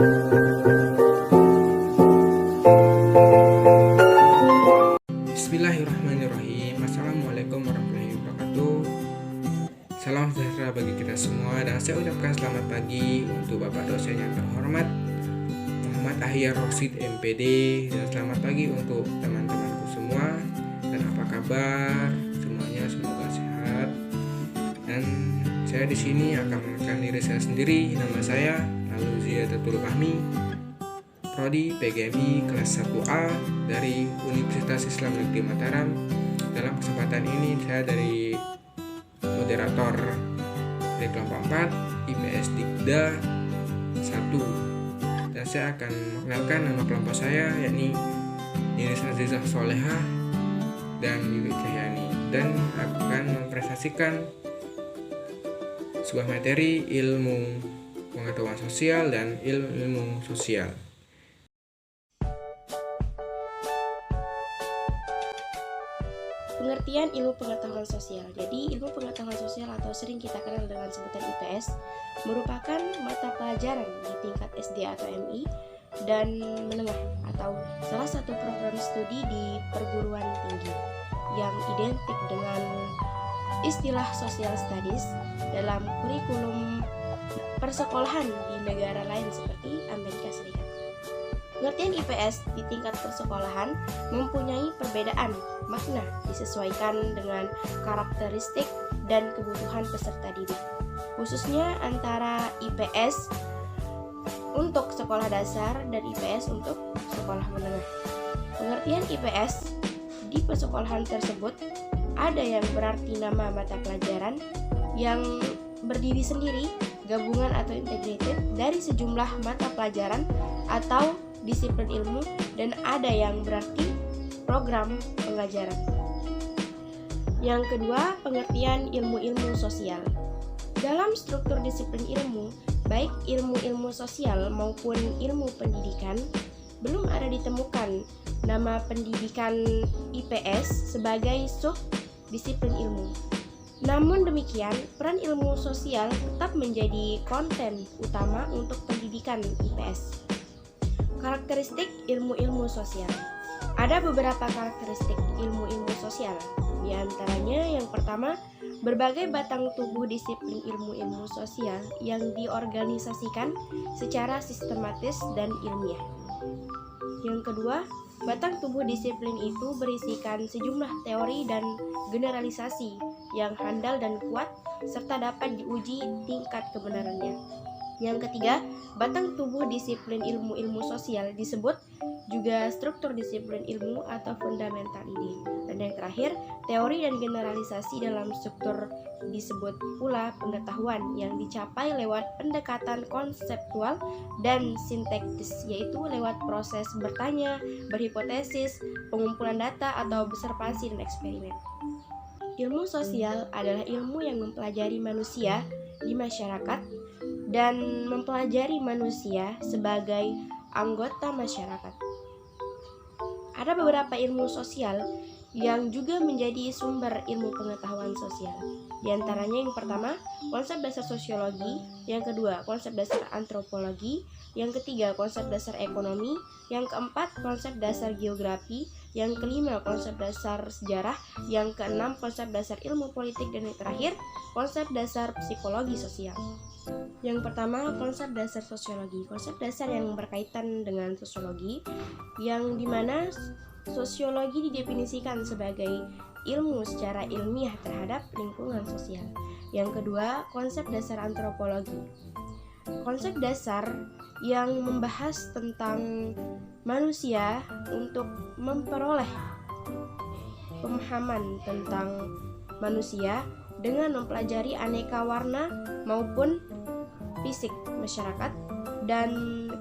Bismillahirrahmanirrahim. Assalamualaikum warahmatullahi wabarakatuh. Salam sejahtera bagi kita semua, dan saya ucapkan selamat pagi untuk Bapak dosen yang terhormat Muhammad Ahyar Rosid MPD, dan selamat pagi untuk teman-temanku semua. Dan apa kabar semuanya? Semoga sehat. Dan saya di sini akan mengenalkan diri saya sendiri. Nama saya Ziyadatul Fahmi, Prodi PGMI kelas 1A dari Universitas Islam Negeri Mataram. Dalam kesempatan ini saya dari moderator dari kelompok 4 IPS Dikda 1, dan saya akan mengenalkan nama kelompok saya, yakni Ninis Azizah Solehah dan Wiwi Cahyani, dan akan mempresentasikan sebuah materi ilmu pengetahuan sosial dan ilmu sosial. Pengertian ilmu pengetahuan sosial. Jadi, ilmu pengetahuan sosial atau sering kita kenal dengan sebutan IPS merupakan mata pelajaran di tingkat SD atau MI dan menengah atau salah satu program studi di perguruan tinggi yang identik dengan istilah social studies dalam kurikulum persekolahan di negara lain seperti Amerika Serikat. Pengertian IPS di tingkat persekolahan mempunyai perbedaan makna disesuaikan dengan karakteristik dan kebutuhan peserta didik, khususnya antara IPS untuk sekolah dasar dan IPS untuk sekolah menengah. Pengertian IPS di persekolahan tersebut ada yang berarti nama mata pelajaran yang berdiri sendiri, gabungan atau integrated dari sejumlah mata pelajaran atau disiplin ilmu, dan ada yang berarti program pengajaran. Yang kedua, pengertian ilmu-ilmu sosial. Dalam struktur disiplin ilmu, baik ilmu-ilmu sosial maupun ilmu pendidikan, belum ada ditemukan nama pendidikan IPS sebagai sub-disiplin ilmu. Namun demikian, peran ilmu sosial tetap menjadi konten utama untuk pendidikan IPS. Karakteristik ilmu-ilmu sosial. Ada beberapa karakteristik ilmu-ilmu sosial. Di antaranya yang pertama, berbagai batang tubuh disiplin ilmu-ilmu sosial yang diorganisasikan secara sistematis dan ilmiah. Yang kedua, batang tubuh disiplin itu berisikan sejumlah teori dan generalisasi yang handal dan kuat serta dapat diuji tingkat kebenarannya. Yang ketiga, batang tubuh disiplin ilmu-ilmu sosial disebut juga struktur disiplin ilmu atau fundamental ide. Dan yang terakhir, teori dan generalisasi dalam struktur disebut pula pengetahuan yang dicapai lewat pendekatan konseptual dan sintaktis, yaitu lewat proses bertanya, berhipotesis, pengumpulan data atau observasi dan eksperimen. Ilmu sosial adalah ilmu yang mempelajari manusia di masyarakat dan mempelajari manusia sebagai anggota masyarakat. Ada beberapa ilmu sosial yang juga menjadi sumber ilmu pengetahuan sosial. Di antaranya yang pertama, konsep dasar sosiologi, yang kedua, konsep dasar antropologi, yang ketiga, konsep dasar ekonomi, yang keempat, konsep dasar geografi, yang kelima, konsep dasar sejarah, yang keenam, konsep dasar ilmu politik, dan yang terakhir, konsep dasar psikologi sosial. Yang pertama, konsep dasar sosiologi. Konsep dasar yang berkaitan dengan sosiologi, yang dimana sosiologi didefinisikan sebagai ilmu secara ilmiah terhadap lingkungan sosial. Yang kedua, konsep dasar antropologi. Konsep dasar yang membahas tentang manusia untuk memperoleh pemahaman tentang manusia dengan mempelajari aneka warna maupun fisik masyarakat dan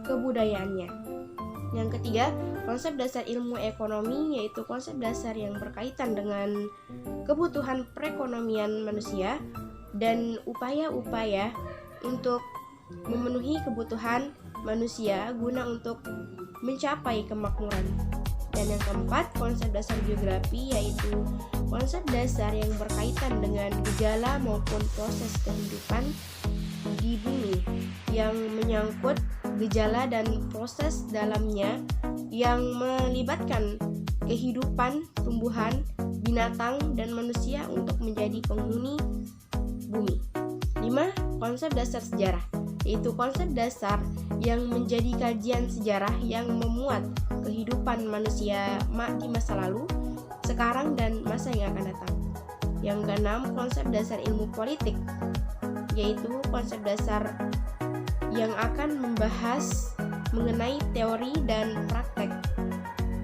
kebudayaannya. Yang ketiga, konsep dasar ilmu ekonomi, yaitu konsep dasar yang berkaitan dengan kebutuhan perekonomian manusia dan upaya-upaya untuk memenuhi kebutuhan manusia guna untuk mencapai kemakmuran. Dan yang keempat, konsep dasar geografi, yaitu konsep dasar yang berkaitan dengan gejala maupun proses kehidupan di bumi yang menyangkut gejala dan proses dalamnya yang melibatkan kehidupan tumbuhan, binatang, dan manusia untuk menjadi penghuni bumi. 5. Konsep dasar sejarah, yaitu konsep dasar yang menjadi kajian sejarah yang memuat kehidupan manusia di masa lalu, sekarang, dan masa yang akan datang. Yang keenam, konsep dasar ilmu politik, yaitu konsep dasar yang akan membahas mengenai teori dan praktek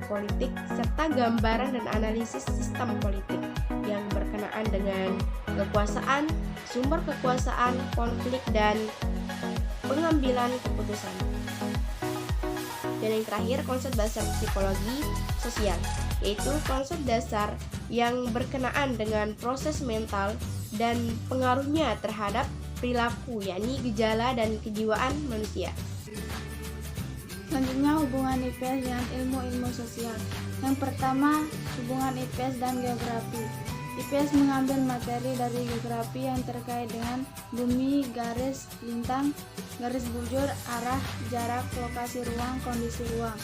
politik serta gambaran dan analisis sistem politik yang berkenaan dengan kekuasaan, sumber kekuasaan, konflik, dan pengambilan keputusan. Dan yang terakhir, konsep dasar psikologi sosial, yaitu konsep dasar yang berkenaan dengan proses mental dan pengaruhnya terhadap perilaku, yakni gejala dan kejiwaan manusia. Selanjutnya, hubungan IPS dengan ilmu-ilmu sosial. Yang pertama, hubungan IPS dan geografi. IPS mengambil materi dari geografi yang terkait dengan bumi, garis, lintang, garis bujur, arah, jarak, lokasi ruang, kondisi ruang,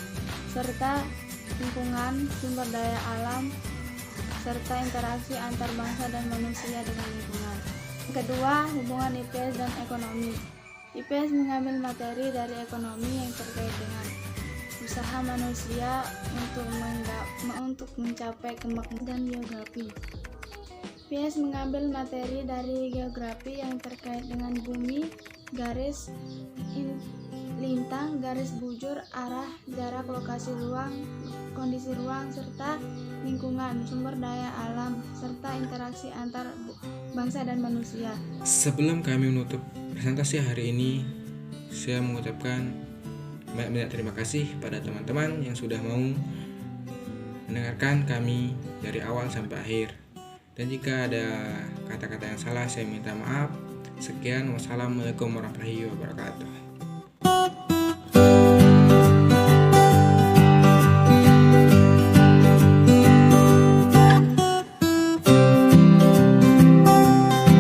serta lingkungan, sumber daya alam, serta interaksi antar bangsa dan manusia dengan lingkungan. Kedua, hubungan IPS dan ekonomi. IPS mengambil materi dari ekonomi yang terkait dengan usaha manusia untuk mencapai kemakmuran dan geografi. IPS mengambil materi dari geografi yang terkait dengan bumi, garis, lintang, garis bujur, arah, jarak, lokasi ruang, kondisi ruang, serta lingkungan, sumber daya alam, serta interaksi antar bangsa dan manusia. Sebelum kami menutup presentasi hari ini, saya mengucapkan banyak terima kasih pada teman-teman yang sudah mau mendengarkan kami dari awal sampai akhir. Dan jika ada kata-kata yang salah, saya minta maaf. Sekian, wassalamualaikum warahmatullahi wabarakatuh.